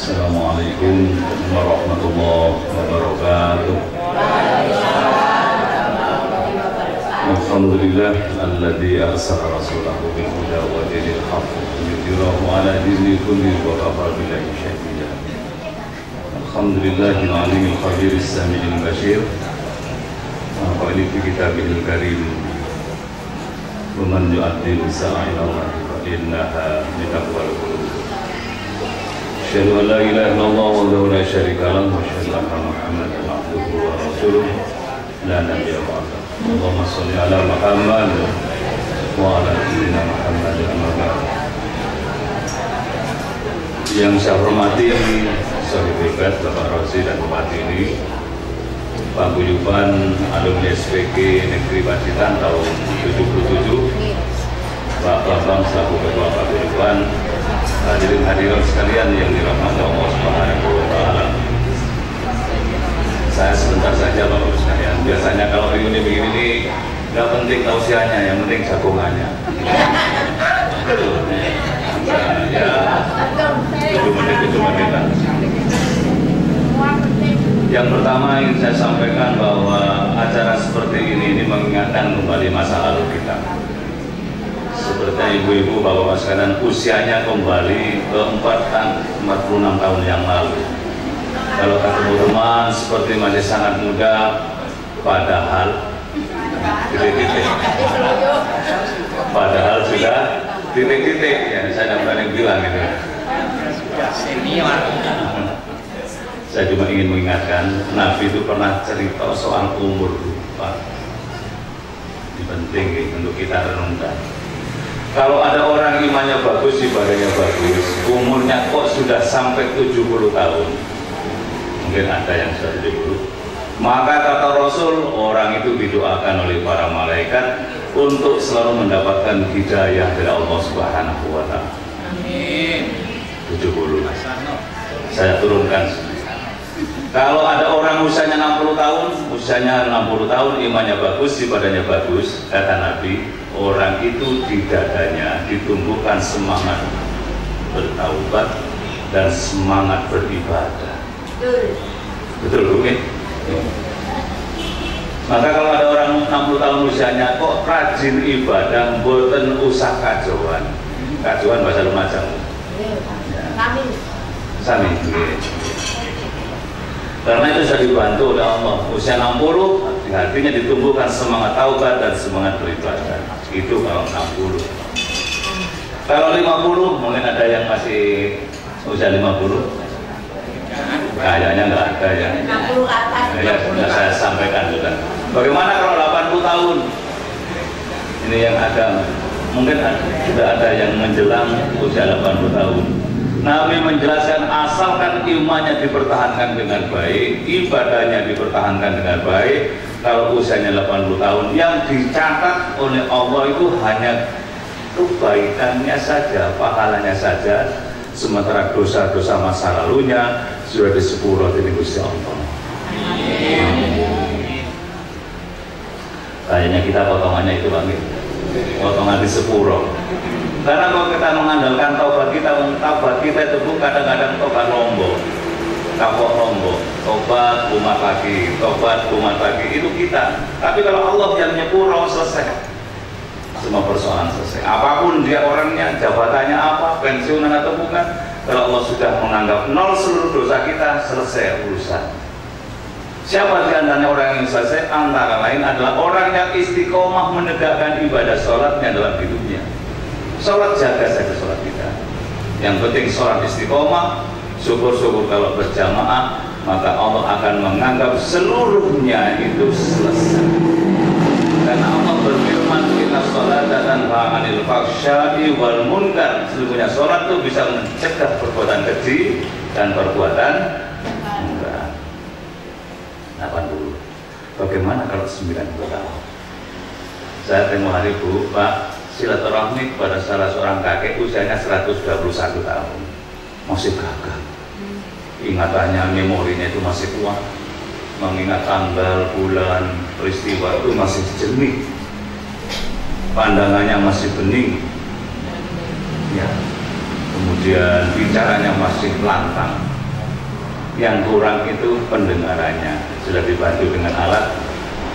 Assalamualaikum warahmatullahi wabarakatuh. Alhamdulillah alladzi arsala rasulahu bil huda wa dinil haqq liyudhhirahu ala dini kullihi wa kafa billahi shahida. Alhamdulillahil alimil khabir as-sami'il bashir. Wa qali fi kitabihil karim. Wa man yu'addil sa'ila fa innaha min aqwal qulub. Asyhadu an la ilaha illallah wahdahu la syarika lahu wa asyhadu anna Muhammadan abduhu wa rasuluh la nabiyya ba'dahu. Allahumma shalli ala Muhammad wa ala sayyidina Muhammad amma ba'd. Yang saya hormati Sohib Hebat Bapak Rosi dan Bupati ini, Pak Guyuban alumni SPG Negeri Pacitan tahun 77, Pak Bambang selaku Ketua Pak Guyuban, hadirin hadirat sekalian yang dirahmati Allah Subhanahu wa taala. Saya sebentar saja Bapak sekalian. Biasanya kalau reuni begini ini nggak penting tausiahnya, yang penting jagongannya. Ya, 7 menit lah. Yang pertama ingin saya sampaikan bahwa acara seperti ini mengingatkan kembali masa lalu kita. Seperti ibu-ibu, bapak-bapak sekalian, usianya kembali ke 46 tahun yang lalu. Kalau ketemu teman seperti masih sangat muda, padahal titik-titik. Padahal sudah titik-titik, ya saya tidak berani bilang itu. Saya cuma ingin mengingatkan, Nabi itu pernah cerita soal umur, Pak. Ini penting untuk kita renungkan. Kalau ada orang imannya bagus, ibadahnya bagus, umurnya kok sudah sampai 70 tahun, mungkin ada yang sudah 70, maka kata Rasul, orang itu didoakan oleh para malaikat untuk selalu mendapatkan hidayah dari Allah Subhanahu wa taala. Amin. 70. Saya turunkan. Kalau ada orang usianya 60 tahun, imannya bagus, ibadahnya bagus, kata Nabi, orang itu di dadanya ditumbuhkan semangat bertaubat dan semangat beribadah. Betul, bukan? Maka kalau ada orang 60 tahun usianya kok rajin ibadah, mboten usah kajuan. Kajuan bahasa Lumajang. Sami. Karena itu sudah dibantu oleh Allah. Usia 60, hatinya ditumbuhkan semangat taubat dan semangat beribadah. Itu kalau 60. Kalau 50, mungkin ada yang masih usia 50. Kayaknya nggak ada ya. 60 ke atas. Ya, sudah saya sampaikan juga. Bagaimana kalau 80 tahun? Ini yang ada. Mungkin sudah ada yang menjelang usia 80 tahun. Nabi menjelaskan asalkan imannya dipertahankan dengan baik, ibadahnya dipertahankan dengan baik, kalau usianya 80 tahun, yang dicatat oleh Allah itu hanya kebaikannya saja, pahalanya saja, sementara dosa-dosa masa lalunya sudah disepuro di Gusti Allah. Kayaknya kita potongannya itu Bang, potongan di sepuro. Karena kalau kita mengandalkan taubat kita itu kadang-kadang taubat lombok, kapok lombok, tobat umat lagi, itu kita. Tapi kalau Allah yang nyepuro, selesai semua persoalan selesai. Apapun dia orangnya, jabatannya apa, pensiunan atau bukan, kalau Allah sudah menganggap nol seluruh dosa kita, selesai urusan. Siapa di antaranya orang yang selesai? Antara lain adalah orang yang istiqomah menegakkan ibadah sholatnya dalam hidupnya. Sholat, jaga saja sholat kita. Yang penting sholat istiqomah, syukur-syukur kalau berjamaah, maka Allah akan menganggap seluruhnya itu selesai. Karena Allah berfirman, inna sholata tanha 'anil fahsya'i wal munkar. Sesungguhnya sholat itu bisa mencegah perbuatan keji dan perbuatan munkar. 80. Bagaimana kalau 90 tahun? Saya tengok hari Bu, Pak, silaturahmi kepada salah seorang kakek usianya 121 tahun, masih gagah, ingatannya, memorinya itu masih kuat, mengingat tanggal, bulan, peristiwa itu masih jernih, pandangannya masih bening, ya. Kemudian bicaranya masih lantang, yang kurang itu pendengarannya. Sudah dibantu dengan alat,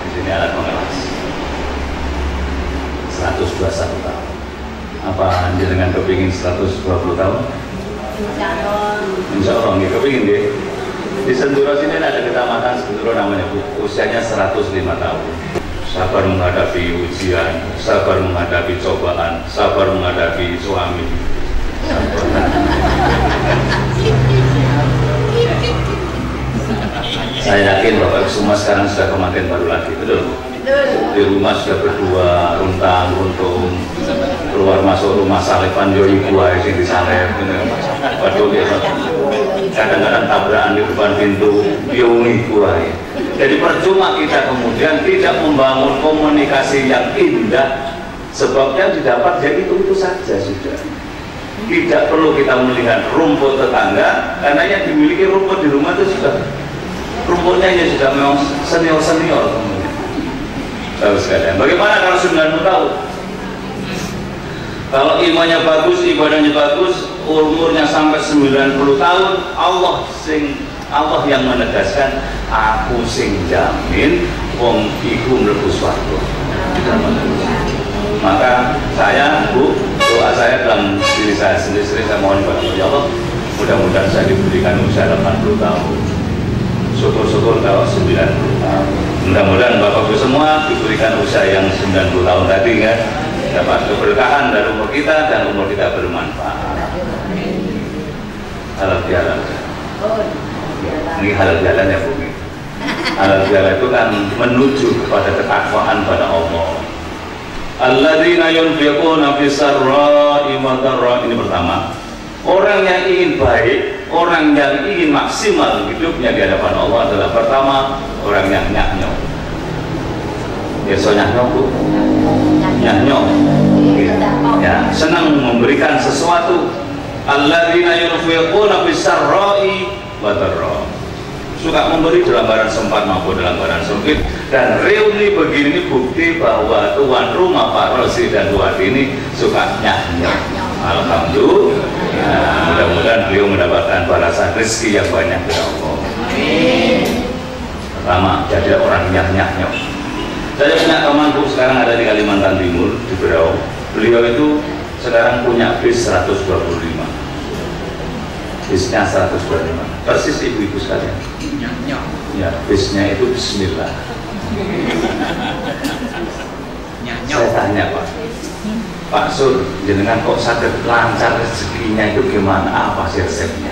di sini alat mengelas. 121 tahun. Apa jenengan kepingin 120 tahun? Insya Allah nggih kepingin nggih. Di Senduro sini ada kecamatan Senduro namanya, usianya 105 tahun. Sabar menghadapi ujian, sabar menghadapi cobaan, sabar menghadapi suami. Saya yakin Bapak semua sekarang sudah kemarin baru lagi, betul? Di rumah sudah berdua, runtang, runtung, keluar masuk rumah salepan, yo ibu aja sing disalep, waduh ya, kadang-kadang tabrakan di depan pintu, yo ibu aja. Jadi percuma kita kemudian tidak membangun komunikasi yang indah, sebabnya didapat ya itu saja sudah. Tidak perlu kita melihat rumput tetangga, karena yang dimiliki rumput di rumah itu sudah rumputnya ya sudah memang senior-senior kemudian. Harus sekalian. Bagaimana kalau 90 tahun? Kalau imannya bagus, ibadahnya bagus, umurnya sampai 90 tahun, Allah yang menegaskan, aku sing jamin wong iku mlebu swarga. Maka saya, Bu, doa saya dalam diri saya sendiri, saya mohon kepada Allah, mudah-mudahan saya diberikan usia 80 tahun. Syukur-syukur kalau 90 tahun. Mudah-mudahan Bapak Ibu semua diberikan usia yang 90 tahun tadi kan, dapat keberkahan dari umur kita dan umur kita bermanfaat. Halal bihalal. Ini halal bihalal ya Bu. Halal bihalal itu kan menuju kepada ketakwaan pada Allah. Alladzina yunfiquna fis sarra'i wad dharra'i. Ini pertama. Orang yang ingin baik, orang yang ingin maksimal hidupnya di hadapan Allah adalah pertama orang yang nyah-nyok. Biasa nyah-nyok Bu? Nyah-nyok. Ya, senang memberikan sesuatu. Alladzina yunfiquna fis sarra'i wad dharra'i. Suka memberi dalam barang sempat maupun dalam barang sempit. Dan reuni begini bukti bahwa tuan rumah Pak Rosi dan Bu Adi ini suka nyah-nyok. Alhamdulillah. Mudah-mudahan beliau mendapatkan balasan rezeki yang banyak dari Allah. Pertama, jadi orang nyah-nyah. Saya punya teman Bu sekarang ada di Kalimantan Timur, di Berau. Beliau itu sekarang punya bis 125. Bisnya 125. Persis ibu-ibu sekalian. Ya, bisnya itu Bismillah. Saya tanya Pak Sur, jenengan kok sakit lancar rezekinya itu gimana? Apa sih resepnya?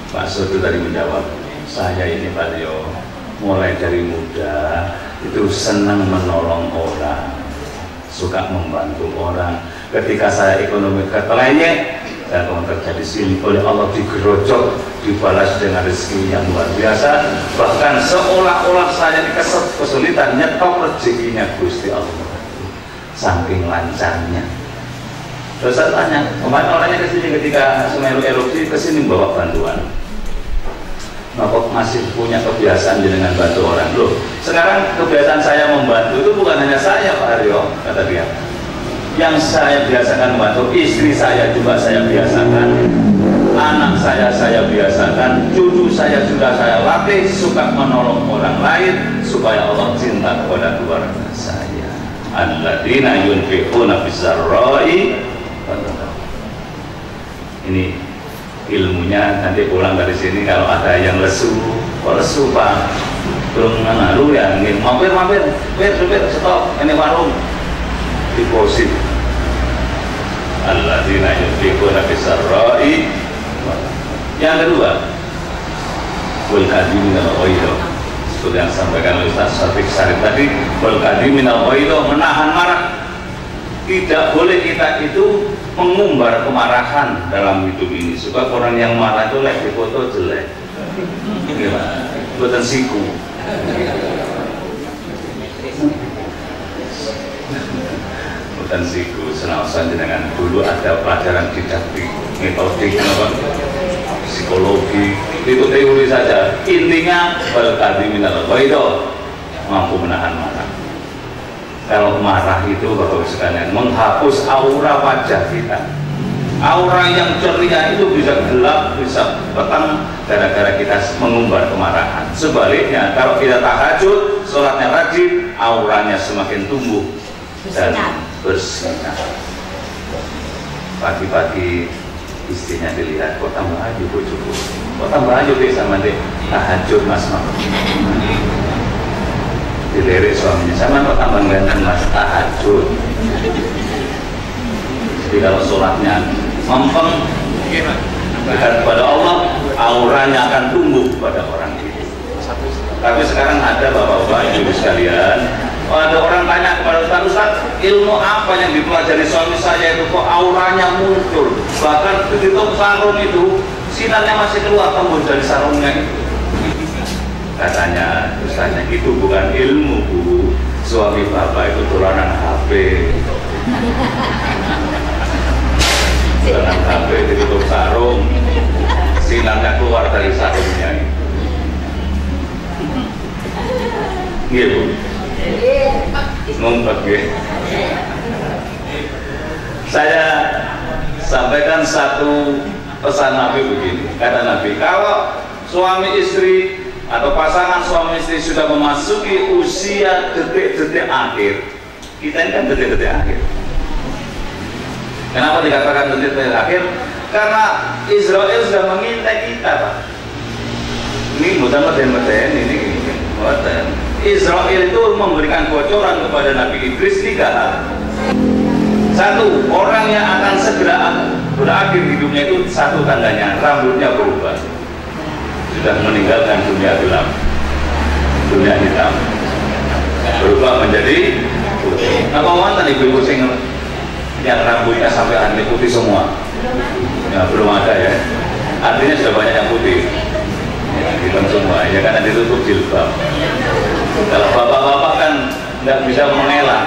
Pak Sur itu tadi menjawab, saya ini Pak Leo, mulai dari muda itu senang menolong orang, suka membantu orang. Ketika saya ekonomi ketelenyek, saya kerja di sini oleh Allah digerojok, dibalas dengan rezeki yang luar biasa. Bahkan seolah-olah saya kesulitan nyetok rezekinya Gusti Allah. Saking lancarnya. Terus saya tanya, kemarin orangnya kesini ketika Semeru erupsi kesini bawa bantuan. Nah, kok masih punya kebiasaan dengan bantu orang? Loh, sekarang kebiasaan saya membantu itu bukan hanya saya Pak Aryo, kata dia. Yang saya biasakan membantu, istri saya juga saya biasakan, anak saya biasakan, cucu saya juga saya latih suka menolong orang lain supaya Allah cinta kepada keluarga saya. Alladzina yunfiquna fis sarra'i. Ini ilmunya, nanti pulang dari sini kalau ada yang lesu, kok lesu Pak? Belum ngalu ya, mampir, stop, ini warung. Deposit. Alladzina yunfiquna fis sarra'i. Yang kedua, wal kadhimina al-ghaiza. Seperti yang disampaikan oleh Ustaz Syafiq Sarif tadi, wal kadhimina al-ghaiza, menahan marah. Tidak boleh kita itu mengumbar kemarahan dalam hidup ini. Suka orang yang marah itu lek di foto jelek. Buatan siku. Buatan siku. Senaosan dengan dulu ada pelajaran didaktik, metodik, psikologi, itu teori saja. Intinya wal kadhimina al-ghaiza, mampu menahan marah. Kalau marah itu Bapak sekalian menghapus aura wajah kita. Aura yang ceria itu bisa gelap, bisa petang gara-gara kita mengumbar kemarahan. Sebaliknya, kalau kita tahajud, sholatnya rajin, auranya semakin tumbuh dan bersinar. Pagi-pagi istrinya dilihat, kok tambah aja bojoku, kok tambah aja deh sama deh tahajud mas. Dilirik suaminya, sama kok tambah ganteng mas, tahajud. Jadi kalau sholatnya mempeng dekat kepada Allah, auranya akan tumbuh pada orang itu. Tapi sekarang ada bapak-bapak ibu sekalian, ada orang tanya kepada Ustaz, ilmu apa yang dipelajari suami saya itu kok auranya muncul, bahkan begitu sarung itu sinarnya masih keluar tembus dari sarungnya itu. Katanya Ustaznya, itu bukan ilmu bu, suami bapak itu tulanan HP. Dengan HP ditutup sarung, sinarnya keluar dari sarungnya. Iya bu, ngumpet ya. Saya sampaikan satu pesan Nabi begini, kata Nabi, kalau suami istri atau pasangan suami istri sudah memasuki usia detik-detik akhir, kita ini kan detik-detik akhir. Kenapa dikatakan detik-detik akhir? Karena Israel sudah mengintai kita, Pak. Ini bukan meten-meten, ini bukan. Israel itu memberikan bocoran kepada Nabi Idris 3 hal. Satu, orang yang akan segera berakhir hidupnya itu satu tandanya, rambutnya berubah. Sudah meninggalkan dunia gelap, dunia hitam, berubah menjadi putih. Apa mantan ibu-ibu yang rambutnya sampai aneh putih semua? Ya, belum ada ya. Artinya sudah banyak yang putih, ya, hitam semua, ya karena ditutup jilbab. Kalau bapak-bapak kan nggak bisa mengelak.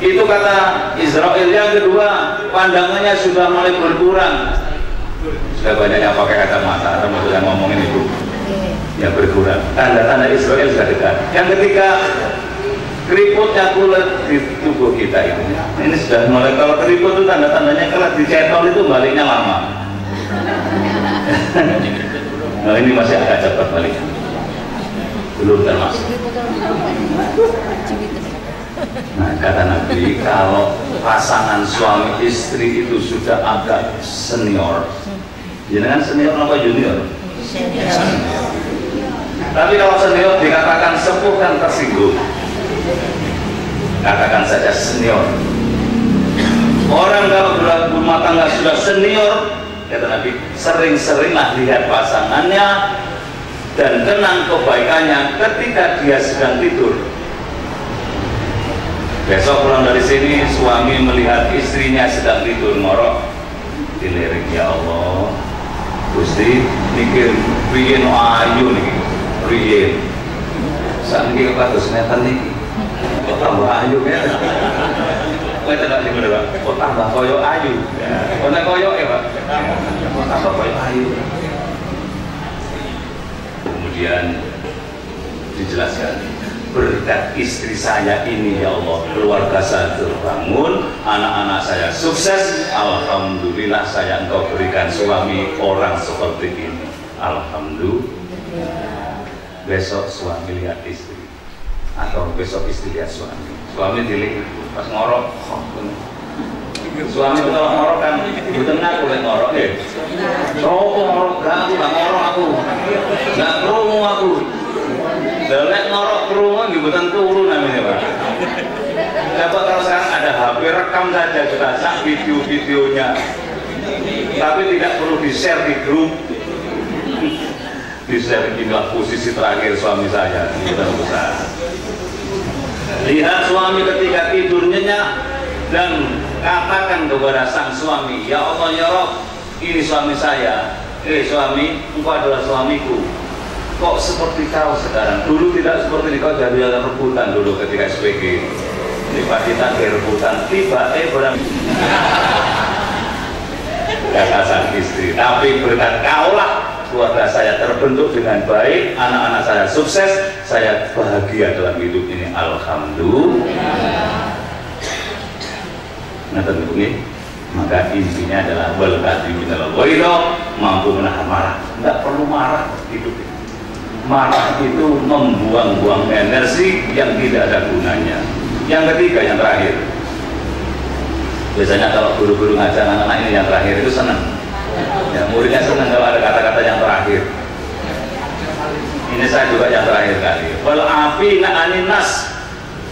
Itu kata Israel. Yang kedua, pandangannya sudah mulai berkurang. Sudah banyak yang pakai kacamata. Atau yang ngomongin itu, ya berkurang. Tanda-tanda Israel sudah dekat. Yang ketiga, keriputnya kulit di tubuh kita ini sudah mulai. Kalau keriput itu tanda-tandanya kalau dicetol itu baliknya lama. Nah ini masih agak cepat baliknya, belum termasuk. Nah kata Nabi, kalau pasangan suami istri itu sudah agak senior, jangan senior apa junior? Senior. Tapi kalau senior dikatakan sepuh kan tersinggung. Katakan saja senior. Orang kalau berumah tangga sudah senior, kata Nabi, sering-seringlah lihat pasangannya dan kenang kebaikannya ketika dia sedang tidur. Besok pulang dari sini, suami melihat istrinya sedang tidur ngorok, dilirik, ya Allah, Gusti mikir riyen ayu niki, riyen sakniki kados ngeten niki, kok tambah ayu ya. Kowe tenan niku lho, Pak. Kok tambah koyo ayu. Kok nek koyo ya, Pak. Kok tambah koyo ayu. Kemudian dijelaskan, berkat istri saya ini ya Allah, keluarga saya terbangun, anak-anak saya sukses, alhamdulillah saya Engkau berikan suami orang seperti ini. Alhamdulillah. Besok suami lihat istri, atau besok istri lihat suami. Suami dilihat pas ngorok, suami itu kalau ngorok kan di tengah boleh ngorok ya. Rokok ngorok, gak ngorok aku, gak kerungu aku. Dalek ngorok kerungu dibutuhkan turu namanya Pak. Coba kalau sekarang ada HP, rekam saja kita sak video-videonya, tapi tidak perlu di-share di grup. Di-share inilah posisi terakhir suami saya, kita usah. Lihat suami ketika tidur nyenyak dan katakan kepada sang suami, ya Allah ya Rob, ini suami saya. Suami, engkau adalah suamiku. Kok seperti kau sekarang? Dulu tidak seperti ini, kau jadi ada rebutan dulu ketika SPG. Tiba-tiba rebutan, berang. Kata sang istri, tapi berkat kaulah keluarga saya terbentuk dengan baik, anak-anak saya sukses, saya bahagia dalam hidup ini, alhamdulillah. Nah tentu ini Maka intinya adalah wal kadhiminal ghaidha, mampu menahan marah. Enggak perlu marah hidup ini. Marah itu membuang-buang energi yang tidak ada gunanya. Yang ketiga, yang terakhir, biasanya kalau guru-guru ngajar anak-anak ini yang terakhir itu senang. Ya, muridnya senang kalau ada kata-kata yang terakhir. Ini saya juga yang terakhir kali. Wal afina anin nas.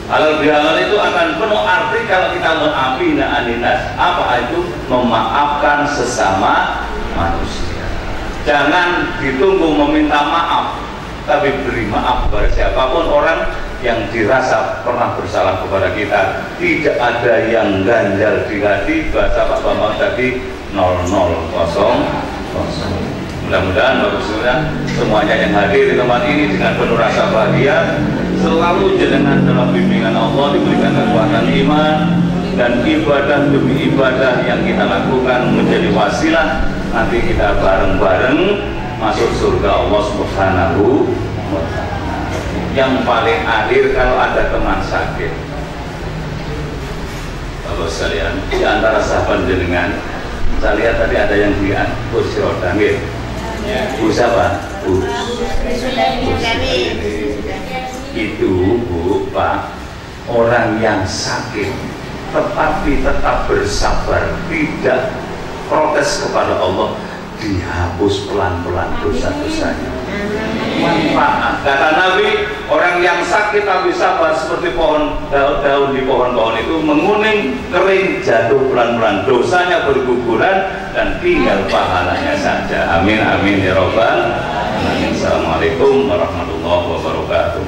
Halal bihalal itu akan penuh arti kalau kita afina anin nas. Apa itu? Memaafkan sesama manusia. Jangan ditunggu meminta maaf, tapi beri maaf kepada siapapun orang yang dirasa pernah bersalah kepada kita. Tidak ada yang ganjal di hati. Bahasa Pak Bambang tadi 0000. Mudah-mudahan Bapak semuanya yang hadir di tempat ini dengan penuh rasa bahagia, selalu jenengan dalam bimbingan Allah, diberikan kekuatan iman, dan ibadah demi ibadah yang kita lakukan menjadi wasilah nanti kita bareng-bareng masuk surga Allah Subhanahu wa ta'ala. Yang paling akhir, kalau ada teman sakit, Bapak sekalian, di antara sahabat jenengan, saya lihat tadi ada yang di kursi roda, Bu siapa? Bu itu, Bu, Pak, orang yang sakit tetapi tetap bersabar, tidak protes kepada Allah, dihapus pelan-pelan dosa-dosanya. Manfaat. Kata Nabi, orang yang sakit tapi sabar seperti pohon, daun-daun di pohon-pohon itu menguning, kering, jatuh pelan-pelan, dosanya berguguran dan tinggal pahalanya saja. Amin amin ya robbal alamin. Assalamualaikum warahmatullahi wabarakatuh.